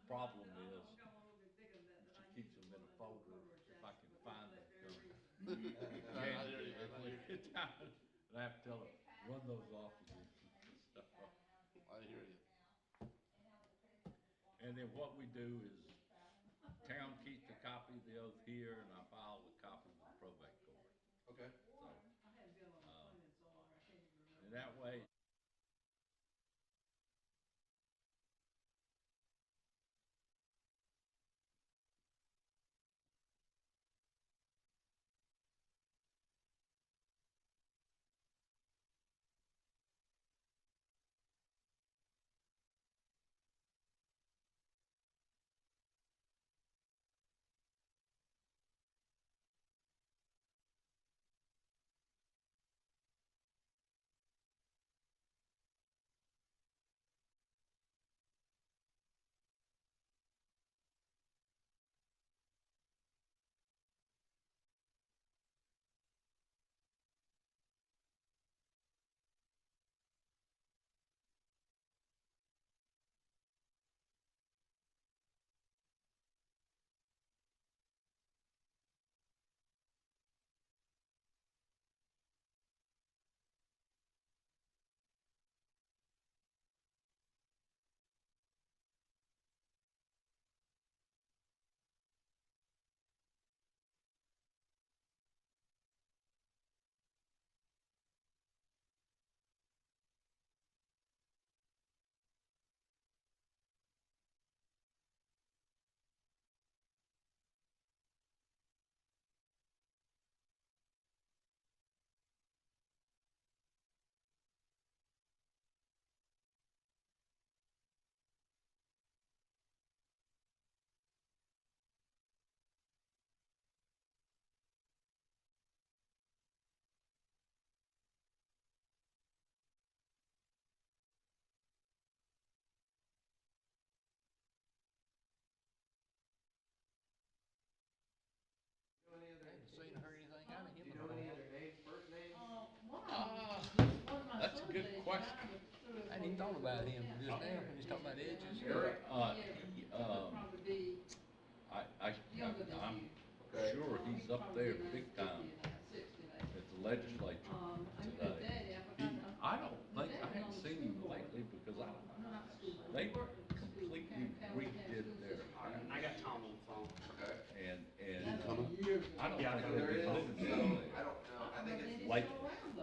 problem is, she keeps them in a folder, if I can find them. January, and I have to tell her, run those off again. I hear you. And then what we do is, town keeps a copy of the oath here, and I file a copy with the probate court. Okay. So, and that way, I haven't seen or heard anything out of him. Do you know any other names, first names? that's a good question. I hadn't even thought about him just now when he's talking about edges. Eric? I'm sure he's up there big time at the legislature today. I don't think, I haven't seen him lately because they completely redid their house. I got Tom on the phone. Okay. And I don't Yeah, think There they've is, been living so, there I don't know, I think it's. lately.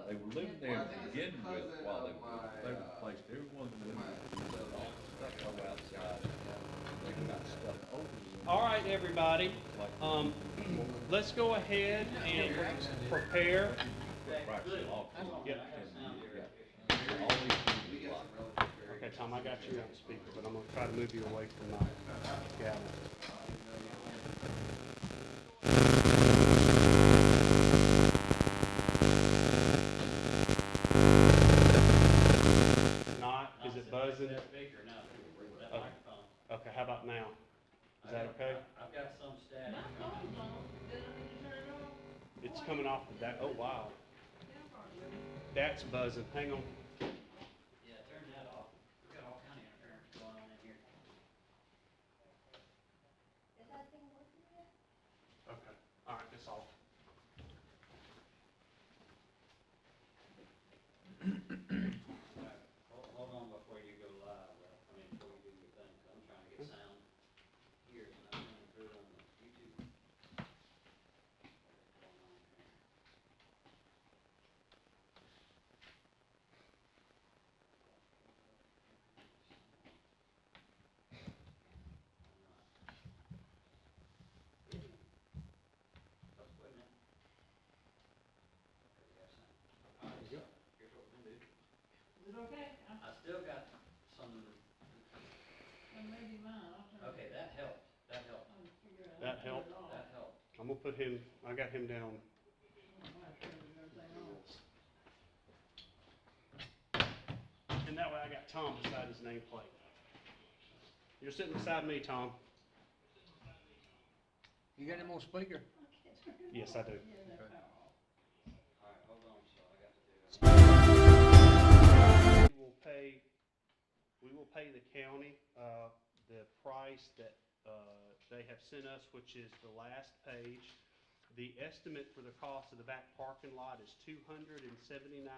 They were living there Well, I to think it's begin the with president while of they replaced everyone's windows, all the stuff go outside. They got stuff over the All right, everybody. Let's go ahead and prepare. Yep. Okay, Tom, I got you on speaker, but I'm gonna try to move you away from my gavel. Not? Is it buzzing? Okay, how about now? Is that okay? I've got some static. It's coming off of that. Oh, wow. That's buzzing. Hang on. Yeah, turn that off. We've got all kind of interference going on in here. Is that thing working yet? Okay. All right, it's off. Hold on before you go live, before you do your thing, 'cause I'm trying to get sound here, and I'm running through it on the YouTube. Going on here. Let's put it in. Okay, we got sound. All right, so here's what we're gonna do. Is it okay? I still got some. Maybe mine, I'll turn it. Okay, that helped. That helped. I'll figure out how That to turn helped? it off. That helped. I'm gonna put him, I got him down. I don't know how to turn everything off. And that way I got Tom beside his nameplate. You're sitting beside me, Tom. You got him on speaker? Yes, I do. Yeah, that power off. All right, hold on, so I got to do it. We will pay the county, the price that they have sent us, which is the last page. The estimate for the cost of the back parking lot is $279,992.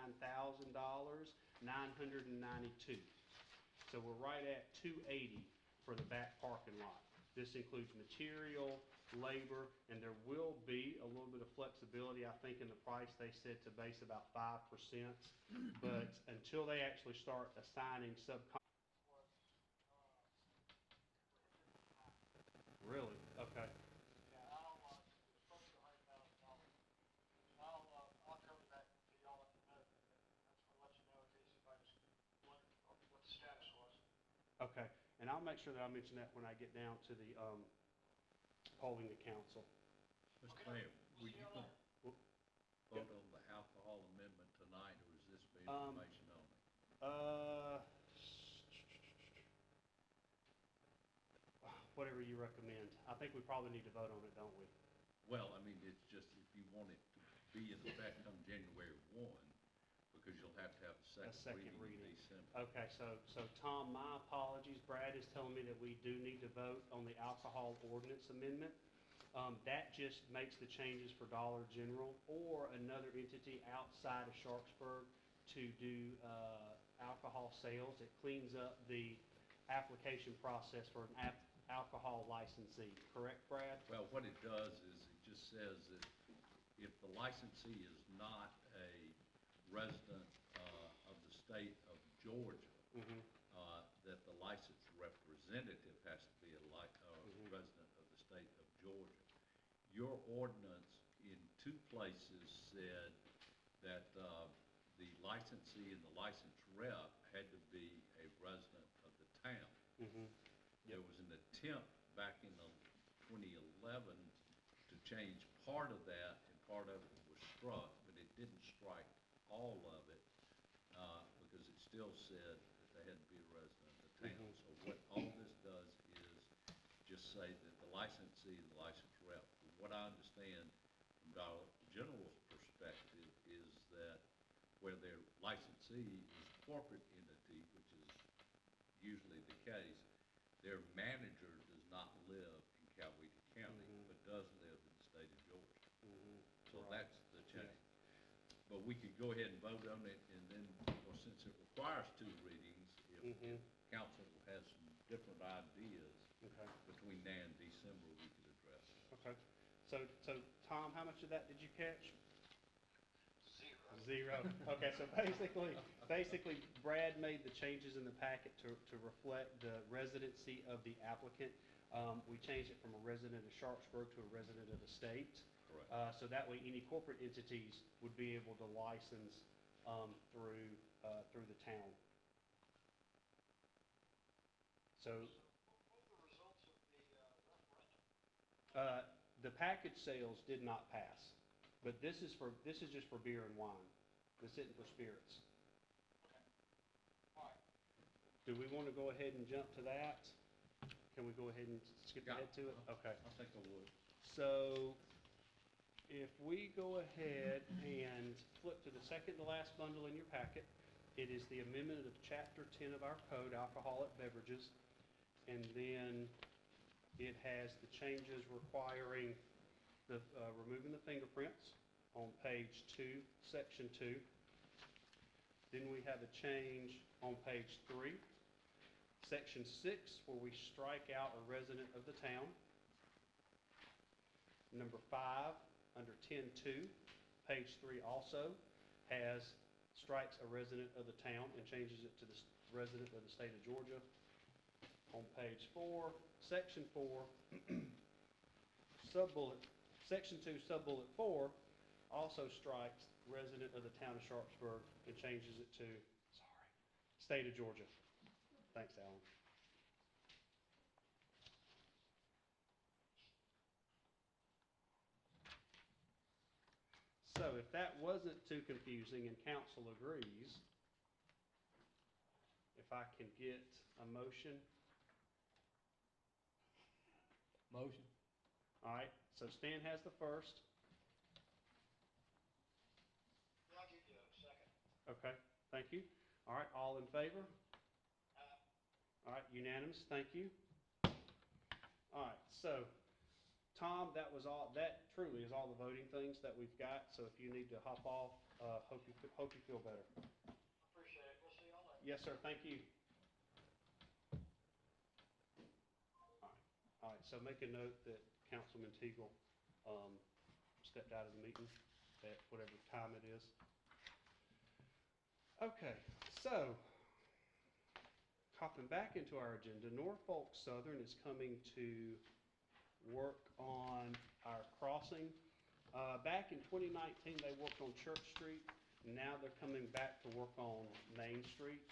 So we're right at 280 for the back parking lot. This includes material, labor, and there will be a little bit of flexibility, I think, in the price. They said to base about 5%, but until they actually start assigning Really? Okay. Yeah, it's supposed to be $100,000. I'll cover that to y'all in a minute, and I'll let you know in case anybody's wondering what the status was. Okay, and I'll make sure that I mention that when I get down to the, polling the council. Mr. Mayor, were you gonna Well, vote on the alcohol amendment tonight, or is this for Um, information only? Whatever you recommend. I think we probably need to vote on it, don't we? Well, I mean, it's just if you want it to be in effect come January 1, because you'll have to have a second reading in December. Okay, so Tom, my apologies. Brad is telling me that we do need to vote on the alcohol ordinance amendment. That just makes the changes for Dollar General or another entity outside of Sharpsburg to do alcohol sales. It cleans up the application process for an alcohol licensee. Correct, Brad? Well, what it does is it just says that if the licensee is not a resident of the state of Georgia, that the licensed representative has to be a resident of the state of Georgia. Your ordinance in 2 places said that the licensee and the licensed rep had to be a resident of the town. There was an attempt back in 2011 to change part of that, and part of it was struck, but it didn't strike all of it because it still said that they had to be a resident of the town. So what all this does is just say that the licensee and the licensed rep, from what I understand from Dollar General's perspective, is that where their licensee is a corporate entity, which is usually the case, their manager does not live in Coweta County, but does live in the state of Georgia. So that's the change. But we could go ahead and vote on it, and then, well, since it requires 2 readings, if council has some different ideas between now and December, we could address it. Okay. So Tom, how much of that did you catch? Zero. Okay, so basically, Brad made the changes in the packet to reflect the residency of the applicant. We changed it from a resident of Sharpsburg to a resident of the state. Correct. So that way, any corporate entities would be able to license through the town. So What were the results of the referendum? the package sales did not pass, but this is just for beer and wine. This isn't for spirits. Okay. All right. Do we want to go ahead and jump to that? Can we go ahead and skip ahead to it? Okay. I think I would. So if we go ahead and flip to the second to last bundle in your packet, it is the amendment of Chapter 10 of our code, alcoholic beverages. And then it has the changes requiring the removing the fingerprints on page 2, section 2. Then we have a change on page 3, section 6, where we strike out a resident of the town. Number 5, under 10.2, page 3 also strikes a resident of the town and changes it to the resident of the state of Georgia. On page 4, section 4, section 2, subbullet 4, also strikes resident of the town of Sharpsburg and changes it to, state of Georgia. Thanks, Alan. So if that wasn't too confusing and council agrees, if I can get a motion. Motion. All right, so Stan has the first. Yeah, I'll give you a second. Okay, thank you. All right, all in favor? All right, unanimous, thank you. All right, so, Tom, that was all, that truly is all the voting things that we've got, so if you need to hop off, hope you feel better. Appreciate it. We'll see y'all later. Yes, sir, thank you. All right, so make a note that Councilman Teagle, stepped out of the meeting at whatever time it is. Okay, so, hopping back into our agenda, Norfolk Southern is coming to work on our crossing. Back in 2019, they worked on Church Street, and now they're coming back to work on Main Street.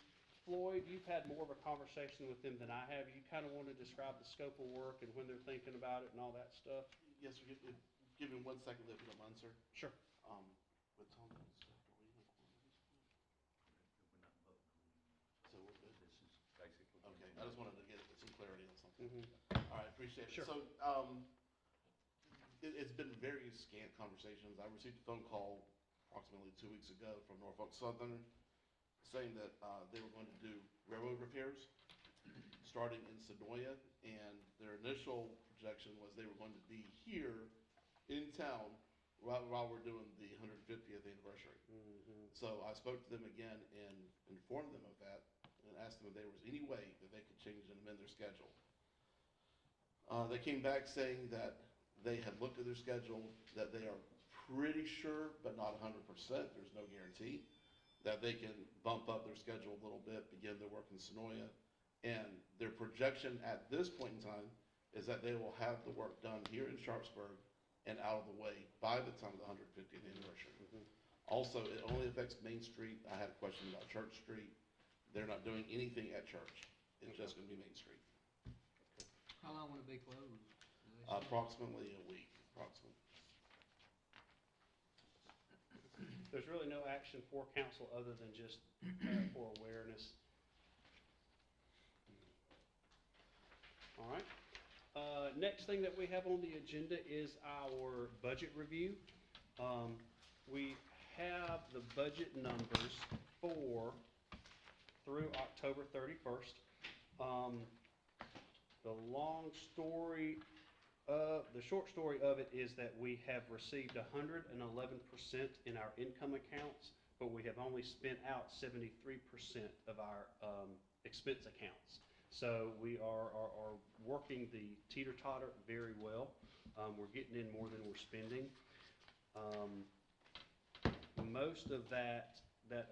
Floyd, you've had more of a conversation with them than I have. You kind of want to describe the scope of work and when they're thinking about it and all that stuff? Yes, sir. Give me 1 second, if you don't mind, sir. Sure. But Tom, so we're good. This is basically. Okay, I just wanted to get some clarity on something. Mm-hmm. All right, appreciate it. Sure. So, it's been very scant conversations. I received a phone call approximately 2 weeks ago from Norfolk Southern saying that, they were going to do railroad repairs starting in Sonoya, and their initial projection was they were going to be here in town while we're doing the 150th anniversary. Mm-hmm. So I spoke to them again and informed them of that and asked them if there was any way that they could change and amend their schedule. They came back saying that they had looked at their schedule, that they are pretty sure, but not 100%, there's no guarantee, that they can bump up their schedule a little bit, begin their work in Sonoya. And their projection at this point in time is that they will have the work done here in Sharpsburg and out of the way by the time of the 150th anniversary. Mm-hmm. Also, it only affects Main Street. I had a question about Church Street. They're not doing anything at Church. It's just gonna be Main Street. How long will it be closed? Approximately a week, approximately. There's really no action for council other than just for awareness. All right. Next thing that we have on the agenda is our budget review. We have the budget numbers through October 31st. The short story of it is that we have received 111% in our income accounts, but we have only spent out 73% of our expense accounts. So we are working the teeter-totter very well. We're getting in more than we're spending. Most of that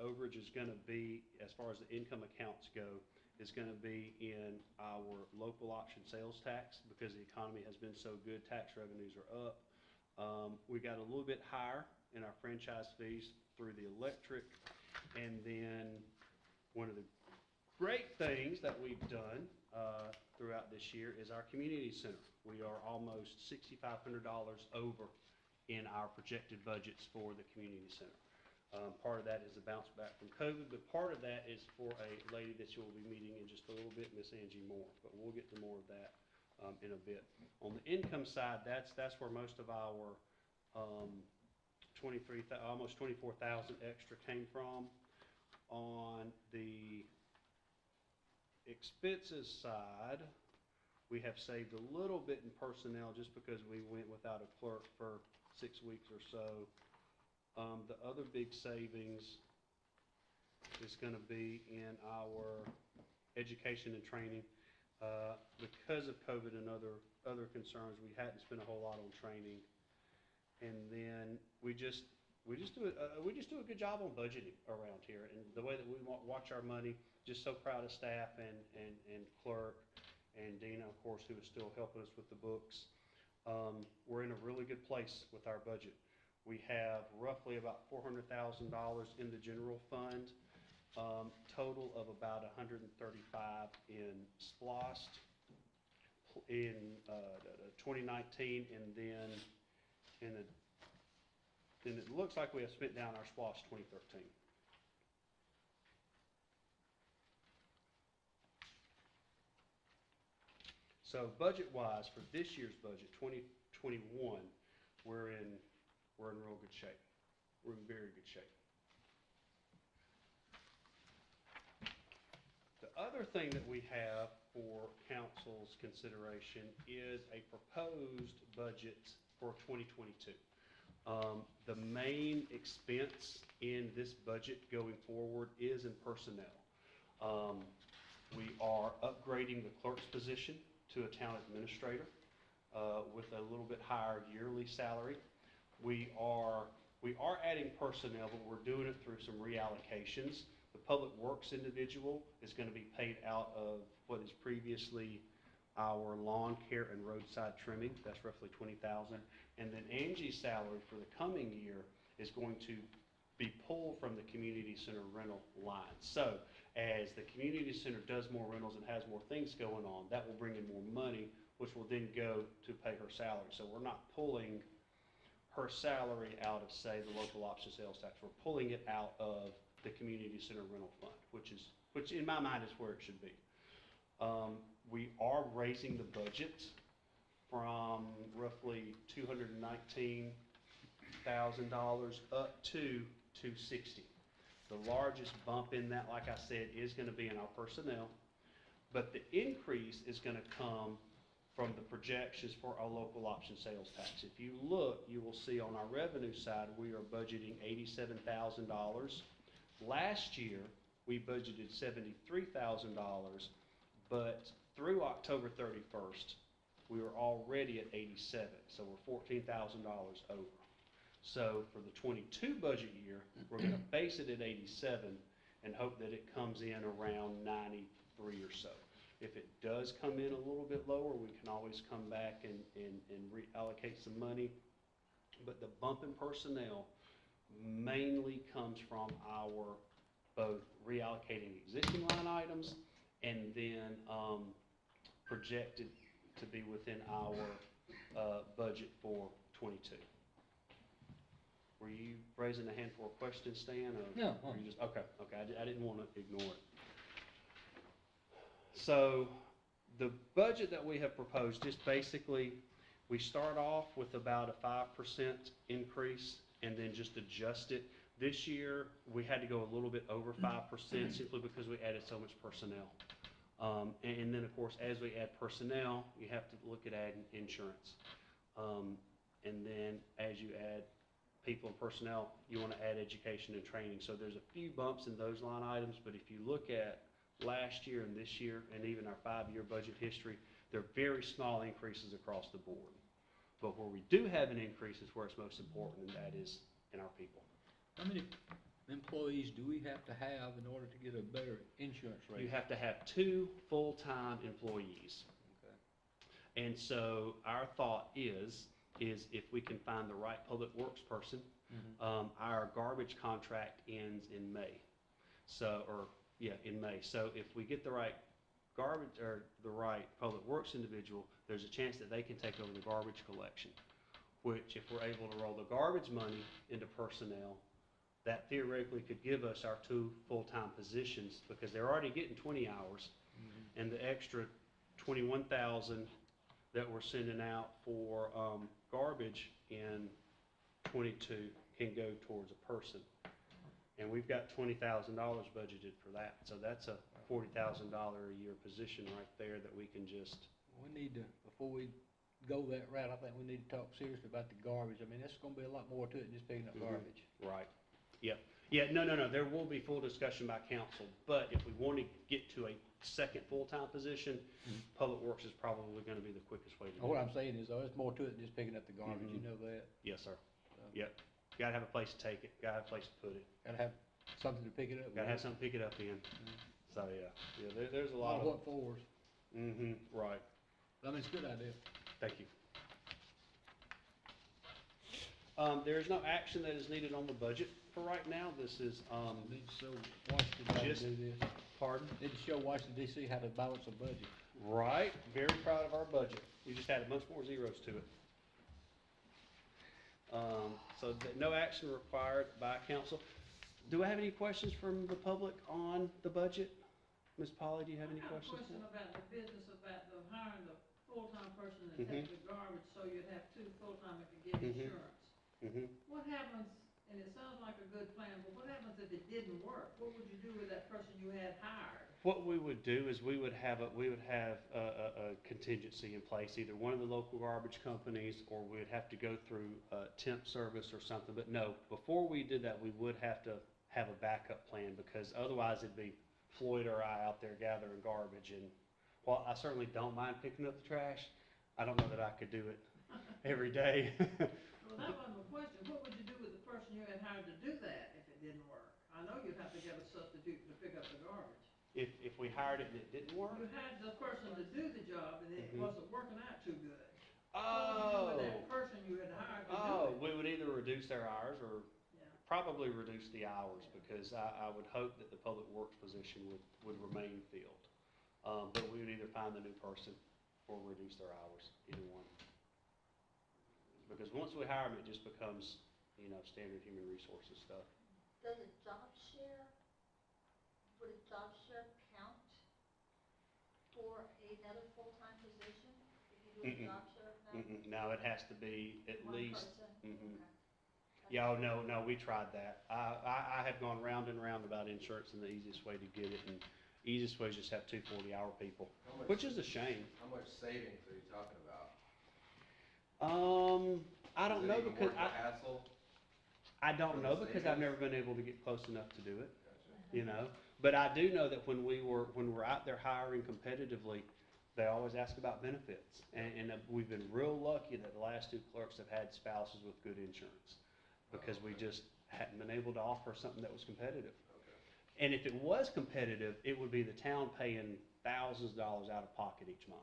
overage is going to be, as far as the income accounts go, is going to be in our local option sales tax because the economy has been so good, tax revenues are up. We got a little bit higher in our franchise fees through the electric. And then one of the great things that we've done throughout this year is our community center. We are almost $6,500 over in our projected budgets for the community center. Part of that is a bounce back from COVID, but part of that is for a lady that you'll be meeting in just a little bit, Miss Angie Moore, but we'll get to more of that in a bit. On the income side, that's where most of our almost 24,000 extra came from. On the expenses side, we have saved a little bit in personnel just because we went without a clerk for 6 weeks or so. The other big savings is going to be in our education and training. Because of COVID and other concerns, we hadn't spent a whole lot on training. And then we just do a good job on budgeting around here, and the way that we watch our money. Just so proud of staff and clerk and Dina, of course, who is still helping us with the books. We're in a really good place with our budget. We have roughly about $400,000 in the general fund, total of about $135 in SPLOST in 2019, and then it looks like we have spent down our SPLOST 2013. So budget-wise, for this year's budget, 2021, we're in real good shape. We're in very good shape. The other thing that we have for council's consideration is a proposed budget for 2022. The main expense in this budget going forward is in personnel. We are upgrading the clerk's position to a town administrator with a little bit higher yearly salary. We are adding personnel, but we're doing it through some reallocations. The public works individual is going to be paid out of what is previously our lawn care and roadside trimming. That's roughly $20,000. And then Angie's salary for the coming year is going to be pulled from the community center rental line. So as the community center does more rentals and has more things going on, that will bring in more money, which will then go to pay her salary. So we're not pulling her salary out of, say, the local option sales tax. We're pulling it out of the community center rental fund, which in my mind is where it should be. We are raising the budget from roughly $219,000 up to $260,000. The largest bump in that, like I said, is going to be in our personnel, but the increase is going to come from the projections for our local option sales tax. If you look, you will see on our revenue side, we are budgeting $87,000. Last year, we budgeted $73,000, but through October 31st, we were already at 87, so we're $14,000 over. So for the 22 budget year, we're going to base it at 87 and hope that it comes in around 93 or so. If it does come in a little bit lower, we can always come back and reallocate some money. But the bump in personnel mainly comes from our both reallocating existing line items and then projected to be within our budget for 22. Were you raising a hand for a question, Stan? Or No. were you just, okay, I didn't want to ignore it. So the budget that we have proposed, just basically, we start off with about a 5% increase and then just adjust it. This year, we had to go a little bit over 5% simply because we added so much personnel. And then, of course, as we add personnel, you have to look at adding insurance. And then as you add people and personnel, you want to add education and training. So there's a few bumps in those line items, but if you look at last year and this year and even our 5-year budget history, they're very small increases across the board. But where we do have an increase is where it's most important, and that is in our people. How many employees do we have to have in order to get a better insurance rate? You have to have 2 full-time employees. Okay. And so our thought is if we can find the right public works person, our garbage contract ends in May. In May. So if we get the right garbage or the right public works individual, there's a chance that they can take over the garbage collection, which if we're able to roll the garbage money into personnel, that theoretically could give us our 2 full-time positions because they're already getting 20 hours, and the extra 21,000 that we're sending out for garbage in 22 can go towards a person. And we've got $20,000 budgeted for that. So that's a $40,000 a year position right there that we can just. We need to, before we go that route, I think we need to talk seriously about the garbage. I mean, there's going to be a lot more to it than just picking up garbage. Right. Yep. Yeah, no. There will be full discussion by council, but if we want to get to a second full-time position, Public Works is probably going to be the quickest way to do it. What I'm saying is, though, there's more to it than just picking up the garbage. You know that. Yes, sir. Yep. You gotta have a place to take it. Gotta have a place to put it. Gotta have something to pick it up. Gotta have something to pick it up in. So yeah. There's a lot of. What fors. Right. I mean, it's a good idea. Thank you. There is no action that is needed on the budget for right now. This is Need to show Washington how to just- do this. pardon. Need to show Washington D.C. how to balance a budget. Right. Very proud of our budget. You just added much more zeros to it. So no action required by council. Do I have any questions from the public on the budget? Ms. Polly, do you have any questions? I have a question about the business about the hiring the full-time person and take the garbage, so you'd have 2 full-time if you get insurance. What happens, and it sounds like a good plan, but what happens if it didn't work? What would you do with that person you had hired? What we would do is we would have a contingency in place, either one of the local garbage companies, or we'd have to go through temp service or something. But no, before we did that, we would have to have a backup plan, because otherwise it'd be Floyd or I out there gathering garbage. And while I certainly don't mind picking up the trash, I don't know that I could do it every day. Well, that wasn't my question. What would you do with the person you had hired to do that if it didn't work? I know you'd have to get a substitute to pick up the garbage. If we hired it and it didn't work? You had the person to do the job and it Mhm. wasn't working out too good. What Oh, would you do with that person you had hired to do oh, it? we would either reduce their hours or Yeah. probably reduce the hours, because I would hope that the public works position would remain filled. But we would either find the new person or reduce their hours, either one. Because once we hire them, it just becomes, standard human resources stuff. Does a job share, would a job share count for another full-time position? If you do a Mm-mm. job share? No? No, it has to be at One least, person? mhm. Okay. Yeah, oh, no, we tried that. I have gone round and round about insurance and the easiest way to get it, and easiest way is just have 2 40-hour people, which is a shame. How much savings are you talking about? I don't know, because Is it even worth the hassle? I don't for know, the because I've savings? never been able to get close enough to do it, Gotcha. But I do know that when we're out there hiring competitively, they always ask about benefits. And we've been real lucky that the last 2 clerks have had spouses with good insurance, because we just hadn't been able to offer something that was competitive. Okay. And if it was competitive, it would be the town paying thousands of dollars out of pocket each month.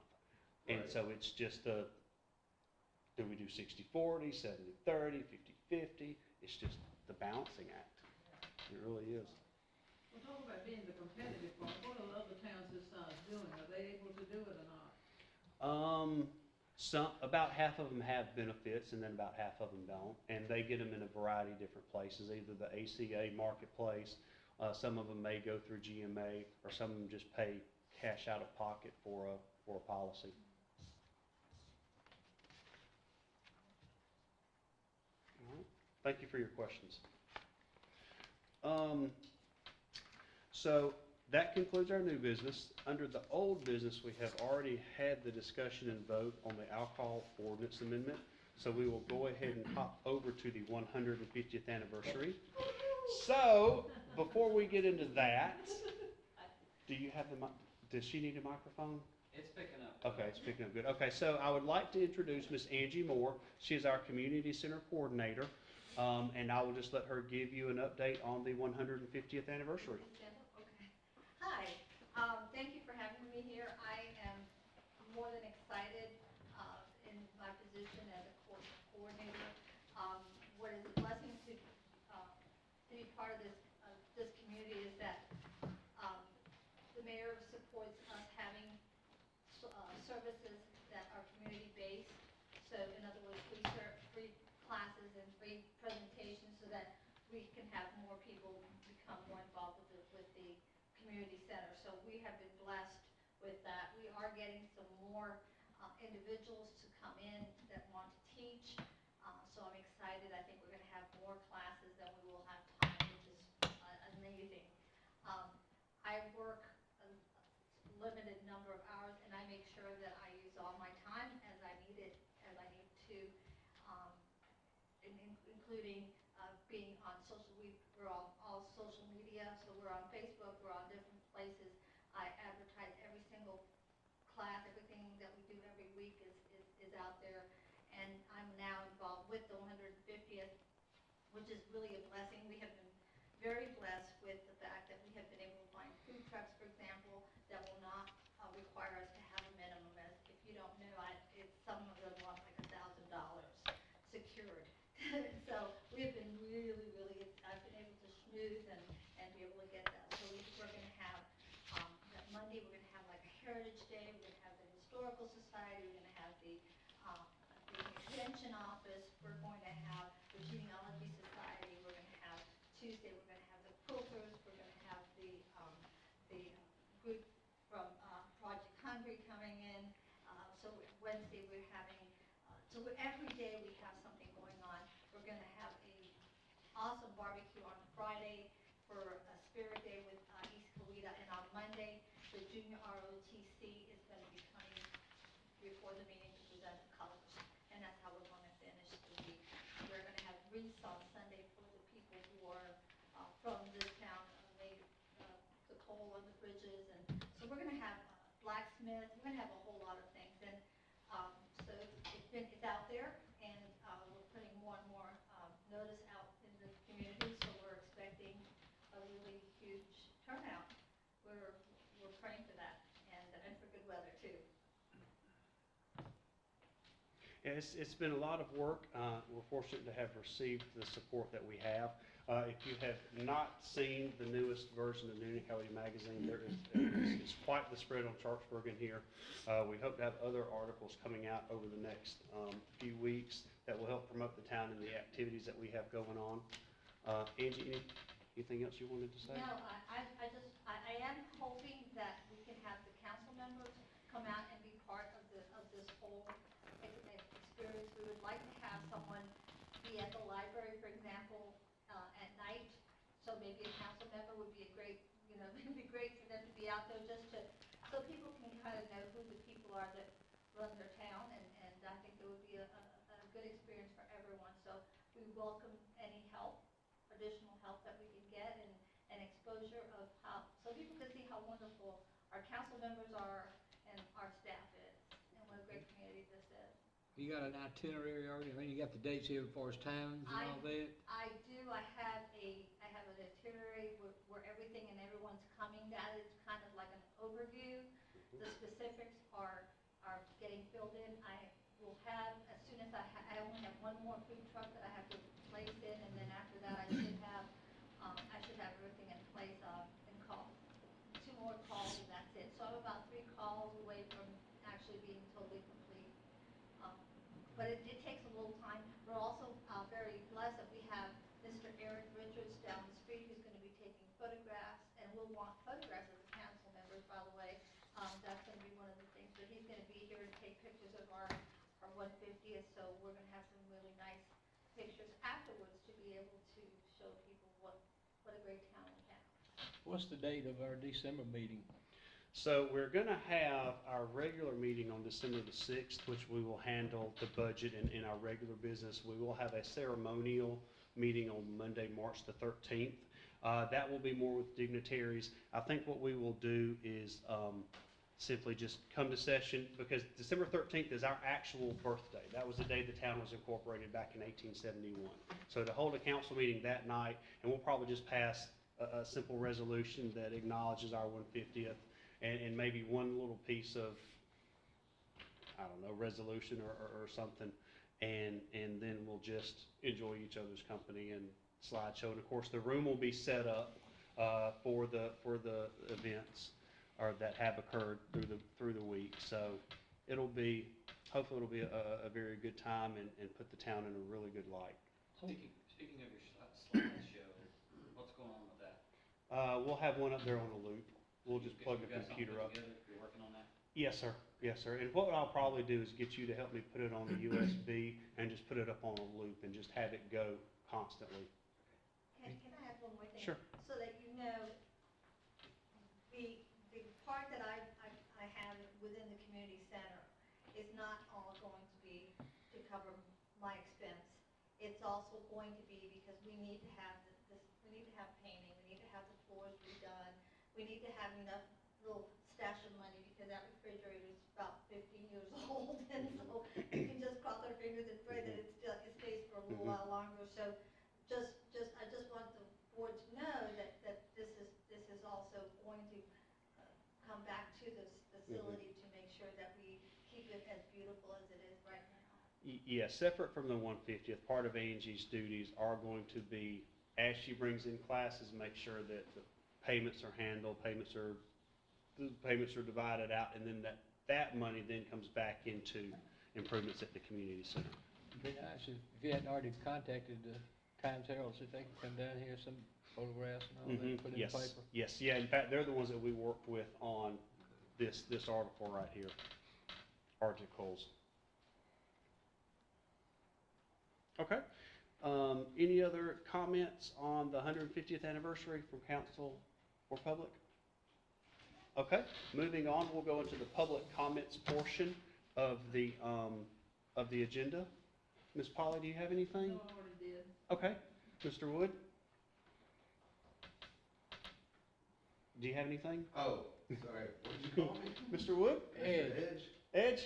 And Right. so it's just do we do 60-40, 70-30, 50-50? It's just the balancing act. It really is. Well, talk about being the competitive part. What are other towns this size doing? Are they able to do it or not? About half of them have benefits, and then about half of them don't. And they get them in a variety of different places, either the ACA marketplace, some of them may go through GMA, or some of them just pay cash out of pocket for a policy. All right. Thank you for your questions. So that concludes our new business. Under the old business, we have already had the discussion and vote on the alcohol ordinance amendment. So we will go ahead and hop over to the 150th anniversary. So before we get into that, do you have does she need a microphone? It's picking up. Okay, it's picking up good. Okay, so I would like to introduce Miss Angie Moore. She is our community center coordinator, and I will just let her give you an update on the 150th anniversary. Okay. Hi, thank you for having me here. I am more than excited in my position as a coordinator. What is a blessing to be part of this community is that the mayor supports us having services that are community-based. So in other words, free classes and free presentations so that we can have more people become more involved with the community center. So we have been blessed with that. We are getting some more individuals to come in that want to teach. So I'm excited. I think we're going to have more classes than we will have time, which is amazing. I work a limited number of hours, and I make sure that I use all my time as I need to, including being on we're on all social media, so we're on Facebook, we're on different places. I advertise every single class, everything that we do every week is out there, and I'm now involved with the 150th, which is really a blessing. We have been very blessed with the fact that we have been able to find food trucks, for example, that will not require us to have a minimum. As if you don't know, some of them want like $1,000 secured. So we have been really, I've been able to schmooze and be able to get that. So we're going to have, that Monday we're going to have like a Heritage Day, we're going to have the Historical Society, we're going to have the Extension Office, we're going to have the Genealogy Society, we're going to have Tuesday, we're going to have the Quilters, we're going to have the group from Project Hungry coming in. So Wednesday we're having, every day we have something going on. We're going to have a awesome barbecue on Friday for a Spirit Day with East Coweta, and on Monday the junior ROTC is going to be coming before the meeting to present the colors, and that's how we're going to finish the week. We're going to have wreaths on Sunday for the people who are from this town, made the coal on the bridges, and so we're going to have blacksmiths. We're going to have a whole lot of things, and so it's out there, and we're putting more and more notice out in the community. So we're expecting a really huge turnout. We're praying for that, and for good weather too. Yeah, it's been a lot of work. We're fortunate to have received the support that we have. If you have not seen the newest version of the New Coyote magazine, it's quite the spread on Sharpsburg in here. We hope to have other articles coming out over the next few weeks that will help promote the town and the activities that we have going on. Angie, anything else you wanted to say? No, I am hoping that we can have the council members come out and be part of this whole experience. We would like to have someone be at the library, for example, at night. So maybe a council member would be a great, it'd be great for them to be out there just so people can kind of know who the people are that run their town, and I think it would be a good experience for everyone. So we welcome any help, additional help that we can get, and exposure of so people can see how wonderful our council members are and our staff is, and what a great community this is. You got an itinerary already? I mean, you got the dates here as far as towns and all that? I do. I have an itinerary where everything and everyone's coming. That is kind of like an overview. The specifics are getting filled in. I will have, as soon as I only have one more food truck that I have to place in, and then after that I should have everything in place and call. 2 more calls, and that's it. So I'm about 3 calls away from actually being totally complete. But it takes a little time. We're also very blessed that we have Mr. Eric Richards down the street who's going to be taking photographs, and we'll want photographs of the council members, by the way. That's going to be one of the things. But he's going to be here to take pictures of our 150th, so we're going to have some really nice pictures afterwards to be able to show people what a great town we have. What's the date of our December meeting? So we're going to have our regular meeting on December the 6th, which we will handle the budget and our regular business. We will have a ceremonial meeting on Monday, March the 13th. That will be more with dignitaries. I think what we will do is simply just come to session, because December 13th is our actual birthday. That was the day the town was incorporated back in 1871. So to hold a council meeting that night, and we'll probably just pass a simple resolution that acknowledges our 150th. And maybe one little piece of, I don't know, resolution or something, and then we'll just enjoy each other's company and slideshow. And of course, the room will be set up for the events that have occurred through the week. So hopefully it'll be a very good time and put the town in a really good light. Speaking of your slideshow, what's going on with that? We'll have one up there on a loop. We'll just plug the You got something computer put up. together? You're working on that? Yes, sir. Yes, sir. And what I'll probably do is get you to help me put it on the USB and just put it up on a loop and just have it go constantly. Can I add one more thing? Sure. So that you know, the part that I have within the community center is not all going to be to cover my expense. It's also going to be because we need to have we need to have painting, we need to have the floors redone, we need to have enough little stash of money, because that refrigerator is about 15 years old, and so we can just cross our fingers and pray that it stays for a little while longer. So I just want the board to know that this is also going to come back to this facility to make sure that we keep it as beautiful as it is right now. Yes, separate from the 150th, part of Angie's duties are going to be, as she brings in classes, make sure that the payments are handled, payments are divided out, and then that money then comes back into improvements at the community center. It'd be nice if you hadn't already contacted the Times Herald, so if they can come down here, some photographs and all that, put in Yes, the paper. yes, yeah. In fact, they're the ones that we worked with on this article right here, articles. Okay. Any other comments on the 150th anniversary from council or public? Okay, moving on, we'll go into the public comments portion of the agenda. Ms. Polly, do you have anything? No, I already did. Okay, Mr. Wood? Do you have anything? Oh, sorry, what did you call me? Mr. Wood? Mr. Edge. Edge? Edge?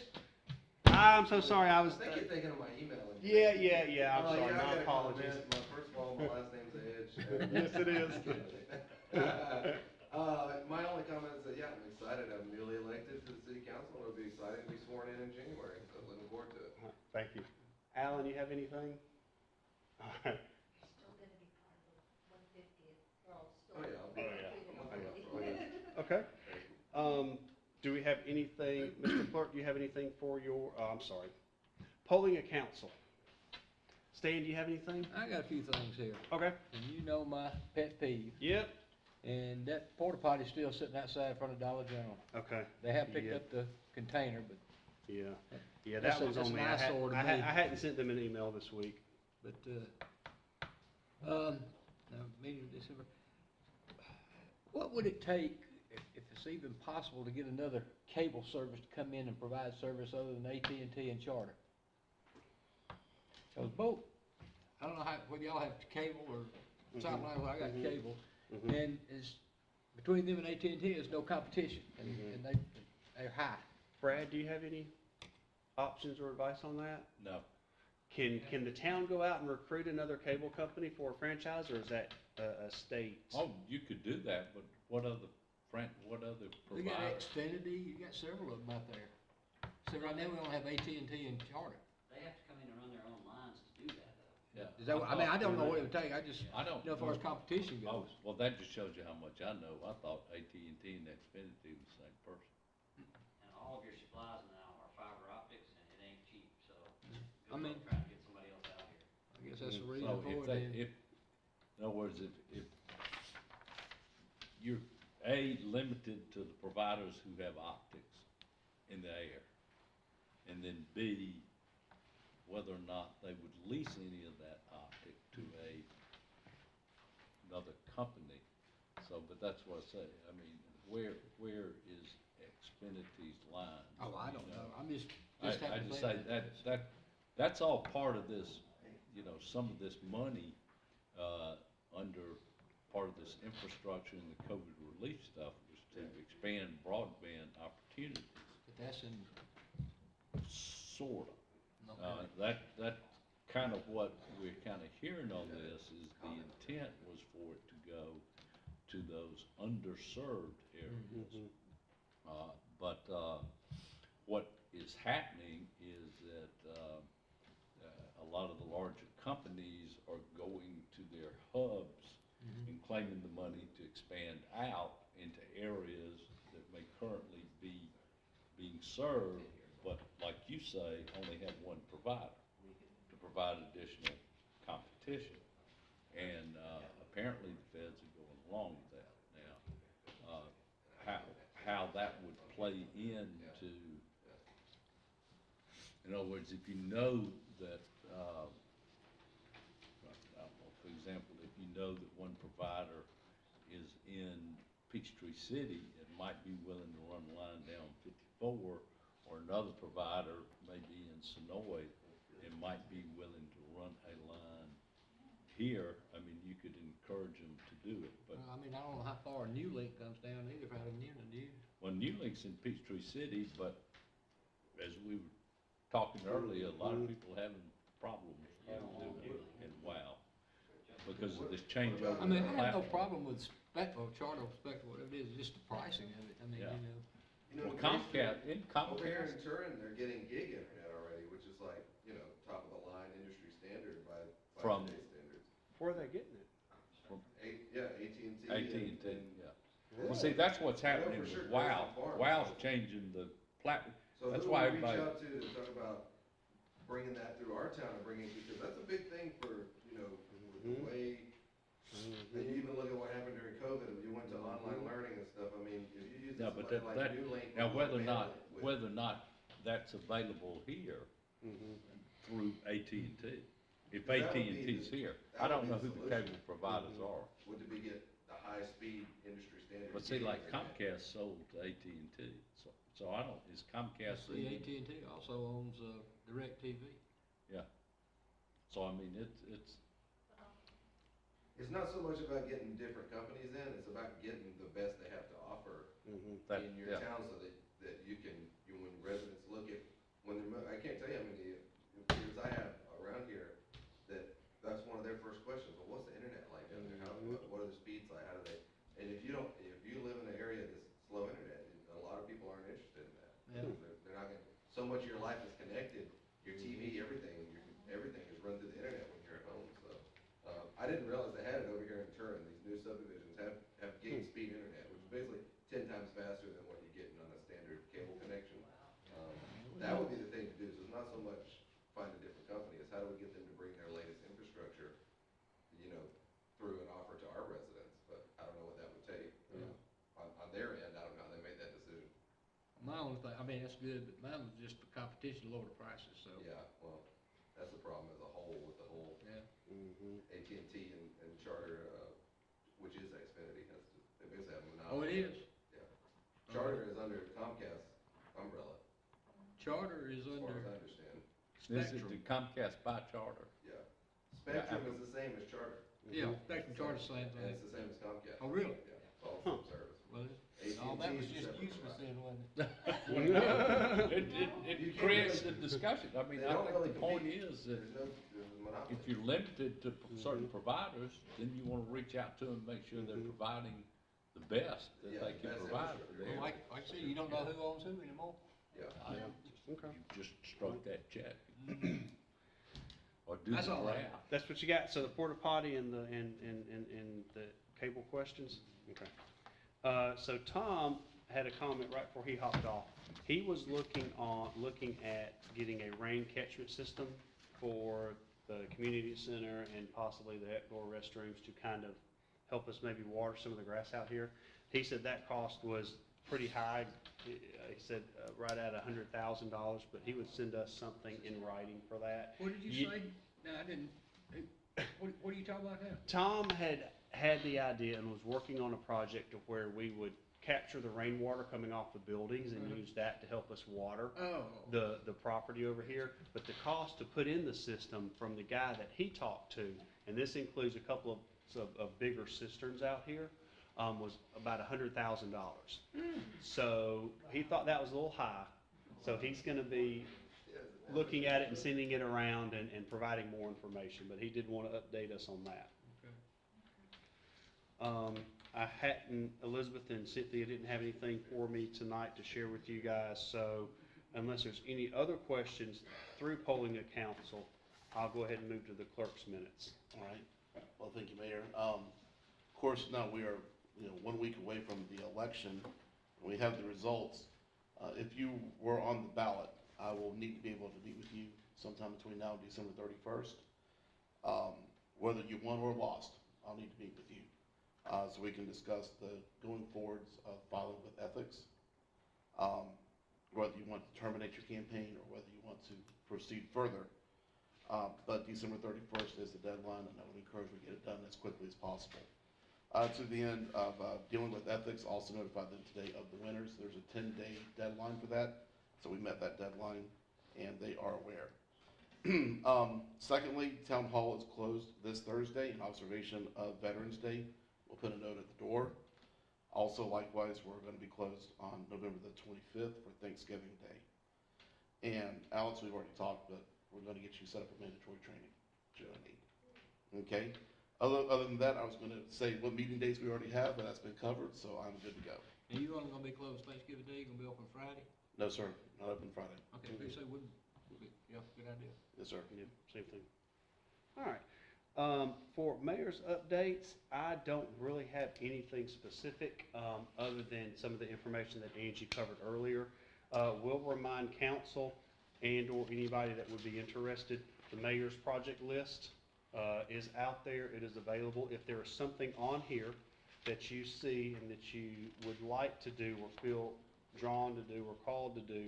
I'm so sorry, I was, I think you're thinking of my email. yeah, I'm Oh, sorry, yeah, I my gotta apologies. comment. First of all, my last name's Edge. Yes, it is. My only comment is that, yeah, I'm excited. I'm newly elected to the city council. It'll be exciting to be sworn in January, so looking forward to it. Thank you. Alan, you have anything? All right. Still gonna be part of the 150th, girls still. Oh, yeah, I'll be treated I'm already. Okay. Do we have anything, Mr. Clerk, do you have anything for your, I'm sorry, polling a council? Stan, do you have anything? I got a few things here, Okay. and you know my pet peeve, Yep. and that porta potty's still sitting outside in front of Dollar General. Okay. They have picked Yeah. up the container, but, Yeah. Yeah, That's that a- was that's on me. an eyesore to I me. hadn't sent them an email this week. no, meeting in December. What would it take, if it's even possible, to get another cable service to come in and provide service other than AT&T and Charter? Cause both, I don't know how, whether y'all have cable or satellite, well, I got cable, and it's, between them and AT&T, there's no competition, and they're high. Brad, do you have any options or advice on that? No, Can the town go out and recruit another cable company for a franchise, or is that a state? oh, you could do that, but what other You got providers? Xfinity, you got several of them out there. So right now, we only have AT&T and Charter. They have to come in and run their own lines to do that, though. Yeah. Is that, I mean, I don't know what it would take, I just, I don't you know, as far as competition Oh, goes. well, that just shows you how much I know. I thought AT&T and Xfinity was the same person. And all of your supplies now are fiber optics, and it ain't cheap, so I mean- good luck trying to get somebody else out here. I guess that's the reason So for if it they, then. in other words, if you're, A, limited to the providers who have optics in the air, and then B, whether or not they would lease any of that optic to another company. So, but that's what I say, I mean, where is Xfinity's line? Oh, I don't know, I'm just I happened to just think say that's all part of this, you know, some of this money, under part of this infrastructure and the COVID relief stuff was to expand broadband opportunities, But that's in, sorta. okay. That kind of what we're kind of hearing on this is the intent was for it to go to those underserved areas. But what is happening is that a lot of the larger companies are going to their hubs and claiming the money to expand out into areas that may currently be being served, but like you say, only have one provider to provide additional competition. And apparently the feds are going along with that now. How that would play into, in other words, if you know that, I don't know, for example, if you know that one provider is in Peachtree City and might be willing to run a line down 54, or another provider may be in Sonoy and might be willing to run a line here, I mean, you could encourage them to do it, but. Well, I mean, I don't know how far New Link comes down either, if I have New, do you? Well, New Link's in Peachtree City, but as we were talking earlier, a lot of people having problems in WOW because of this changeover. I mean, in I have no platform. problem with spec, or charter, or spec, or whatever it is, just the pricing of it, I mean, Yeah. you know. You know, Well, Comcast, in over here in Comcast, Turin, they're getting gig internet already, which is like, you know, top of the line industry standard by From- today's standards. Where are they getting it? AT&T. AT&T, and- yeah. Well, see, that's what's I know happening for sure with WOW. Crescent Farms. WOW's changing the platform. So That's who why do we reach everybody- out to talk about bringing that through our town and bringing, because that's a big thing for, you know, with the way, and you even look at what happened during COVID, you went to online learning and stuff, I mean, if you use No, somebody but like that, New Link. now with whether or not that's available here through AT&T. If That would be AT&T's the- here, that I would don't be know the who the solution. cable providers are. Would be get the high-speed industry standard. But see, like internet. Comcast sold to AT&T, so I don't, is Comcast See, even? AT&T also owns, DirecTV. Yeah. So I mean, it's, It's not so much about getting different companies in, it's about getting the best they have to offer that, in your yeah. town so that you can, when residents look at, when they're, I can't tell you how many peers I have around here that's one of their first questions, well, what's the internet like down there? What are the speeds like? How do they, and if you live in an area that's slow internet, a lot of people aren't interested in that. Yeah. They're not gonna, so much of your life is connected, your TV, everything is run through the internet when you're at home, so. I didn't realize they had it over here in Turin. These new subdivisions have gig speed internet, which is basically 10 times faster than what you're getting on a standard cable connection. That would be the thing to do, so it's not so much find a different company, it's how do we get them to bring their latest infrastructure, through an offer to our residents, but I don't know what that would take. On their end, I don't know how they made that decision. My only thing, I mean, that's good, but mine was just for competition, lower the prices, so. Yeah, well, that's the problem as a whole with the whole Yeah. AT&T and Charter, which is Xfinity, they basically have a monopoly. Oh, it is? Yeah. Charter is under Comcast umbrella, Charter is as far under as I understand. This is Spectrum. the Comcast by charter. Yeah. Spectrum is the same as Charter. Yeah, Spectrum Charter, same And thing. it's the same as Comcast. Oh, really? Yeah, it's all the same service. Well, AT&T all that was is a just separate useless provider. then, wasn't it? It You can't creates really- the discussion. I mean, They I don't think really the point compete. is that There's a monopoly. if you're limited to certain providers, then you wanna reach out to them and make sure they're providing the best that Yeah, they can best provide for infrastructure. their. Well, like I said, you don't know who owns who anymore. Yeah. You just stroke that check. Or do That's the all I graph. have. That's what you got, so the porta potty and the cable questions? Okay. So Tom had a comment right before he hopped off. He was looking at getting a rain catchment system for the community center and possibly the outdoor restrooms to kind of help us maybe water some of the grass out here. He said that cost was pretty high. He said right at $100,000, but he would send us something in writing for that. What did you Ye- say? No, I didn't. What are you talking about now? Tom had the idea and was working on a project of where we would capture the rainwater coming off the buildings and use that to help us water Oh. the property over here. But the cost to put in the system from the guy that he talked to, and this includes a couple of bigger cisterns out here, was about $100,000. So he thought that was a little high. So he's gonna be looking at it and sending it around and providing more information, but he did want to update us on that. Elizabeth and Cynthia didn't have anything for me tonight to share with you guys, so unless there's any other questions through polling of council, I'll go ahead and move to the clerk's minutes. All right. Well, thank you, Mayor. Of course, now we are, 1 week away from the election. We have the results. If you were on the ballot, I will need to be able to meet with you sometime between now and December 31st. Whether you won or lost, I'll need to meet with you. So we can discuss the going forwards of filing with ethics. Whether you want to terminate your campaign or whether you want to proceed further. But December 31st is the deadline, and I would encourage we get it done as quickly as possible. To the end of dealing with ethics, also notified them today of the winners. There's a 10-day deadline for that, so we met that deadline, and they are aware. Secondly, Town Hall is closed this Thursday in observation of Veterans Day. We'll put a note at the door. Also, likewise, we're going to be closed on November the 25th for Thanksgiving Day. And Alex, we've already talked, but we're going to get you set up a mandatory training, Johnny. Okay? Other than that, I was going to say what meeting dates we already have, but that's been covered, so I'm good to go. And you only gonna be closed Thanksgiving Day, you gonna be open Friday? No, sir, not open Friday. Okay, who said would be, yeah, good idea. Yes, sir. Yep, same thing. All right. For mayor's updates, I don't really have anything specific, other than some of the information that Angie covered earlier. We'll remind council and/or anybody that would be interested, the mayor's project list is out there. It is available. If there is something on here that you see and that you would like to do or feel drawn to do or called to do,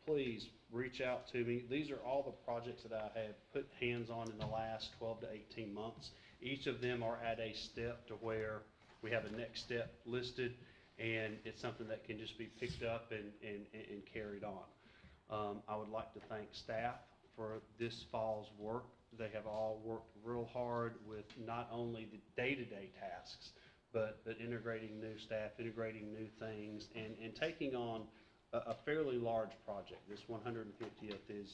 please reach out to me. These are all the projects that I have put hands on in the last 12 to 18 months. Each of them are at a step to where we have a next step listed, and it's something that can just be picked up and carried on. I would like to thank staff for this fall's work. They have all worked real hard with not only the day-to-day tasks, but integrating new staff, integrating new things, and taking on a fairly large project. This 150th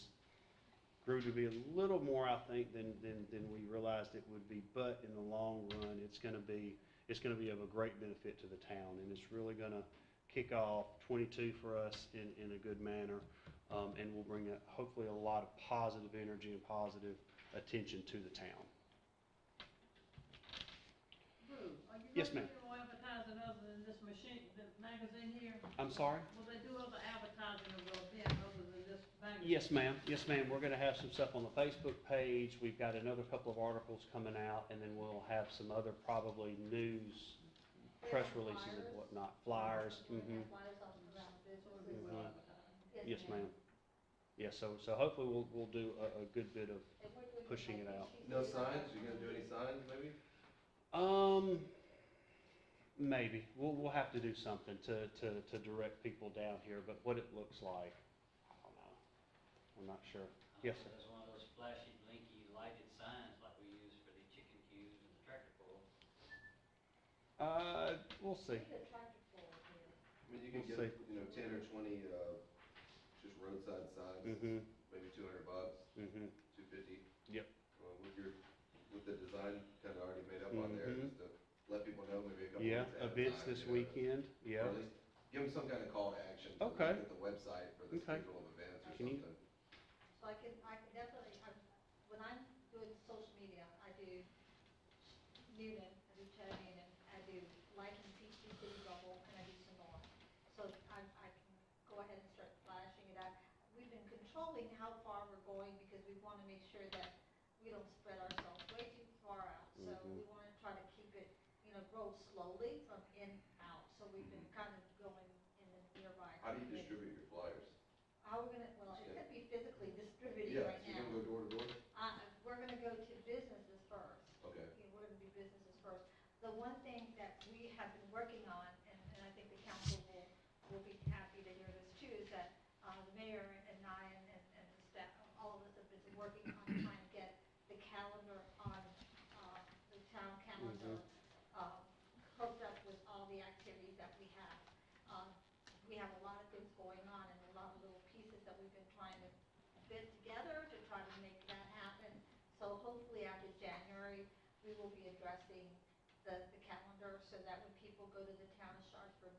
grew to be a little more, I think, than we realized it would be, but in the long run, it's gonna be of a great benefit to the town, and it's really gonna kick off 22 for us in a good manner, and will bring hopefully a lot of positive energy and positive attention to the town. Bruce, are you Yes, gonna ma'am. do no advertising other than this machine, the magazine here? I'm sorry? Will they do other advertising of the event other than this magazine? Yes, ma'am. Yes, ma'am. We're gonna have some stuff on the Facebook page. We've got another couple of articles coming out, and then we'll have some other probably news, press releases and whatnot, flyers. We're gonna have flyers all around the So it'll be business. well advertised. Yes, ma'am. Yeah, so hopefully we'll do a good bit of And we're doing pushing it like out. No signs? You gonna do any signs, maybe? Maybe. We'll have to do something to direct people down here, but what it looks like, I don't know. I'm not sure. Yes, sir. There's one of those flashy, blinky, lighted signs like we use for the chicken queues and the tractor pull. We'll see. We need a tractor pull here. I mean, you can We'll get, 10 or 20, just roadside signs, Mm-hmm, maybe $200, mm-hmm. 250. Yep. With the design kind of already made up on there, Mhm. just to let people know maybe a couple Yeah, weeks ahead of events time, this you know, weekend, yeah. Or at least give them some kind of call to action. To Okay. look at the website for the Okay. schedule of events or Can you- something. So I can definitely, when I'm doing social media, I do Noonan, I do Chad Noonan, I do License Peachtree City Bubble, and I do Sonora. So I can go ahead and start flashing it out. We've been controlling how far we're going because we want to make sure that we don't spread ourselves way too far out. So we want to try to keep it, grow slowly from in out. So we've been kind of going in the nearby. How do you distribute your flyers? How we're gonna, well, it's gonna be physically distributing Yeah, right so you're now. gonna go door to door? We're gonna go to businesses first. Okay. We're gonna do businesses first. The one thing that we have been working on, and I think the council will be happy to hear this too, is that, the mayor and I and the staff, all of us have been working on trying to get the calendar on, the town calendar, hooked up with all the activities that we have. We have a lot of things going on and a lot of little pieces that we've been trying to fit together to try to make that happen. So hopefully after January, we will be addressing the calendar so that when people go to the town of Sharpsburg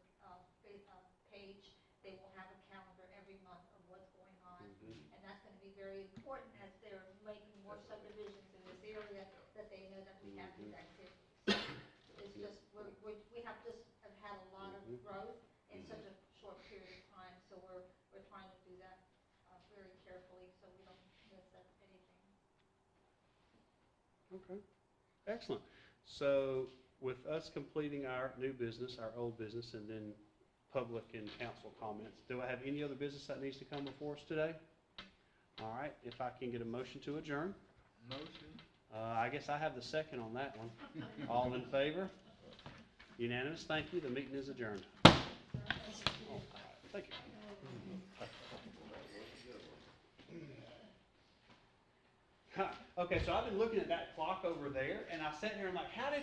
page, they will have a calendar every month of what's going on. And that's going to be very important as they're making more subdivisions in this area, that they know that we have these activities. So it's just, we have had a lot of growth in such a short period of time, so we're trying to do that very carefully so we don't miss anything. Okay, excellent. So with us completing our new business, our old business, and then public and council comments, do I have any other business that needs to come before us today? All right, if I can get a motion to adjourn. Motion. I guess I have the second on that one. All in favor? Unanimous, thank you. The meeting is adjourned. Thank you. Okay, so I've been looking at that clock over there, and I sat here and I'm like, how did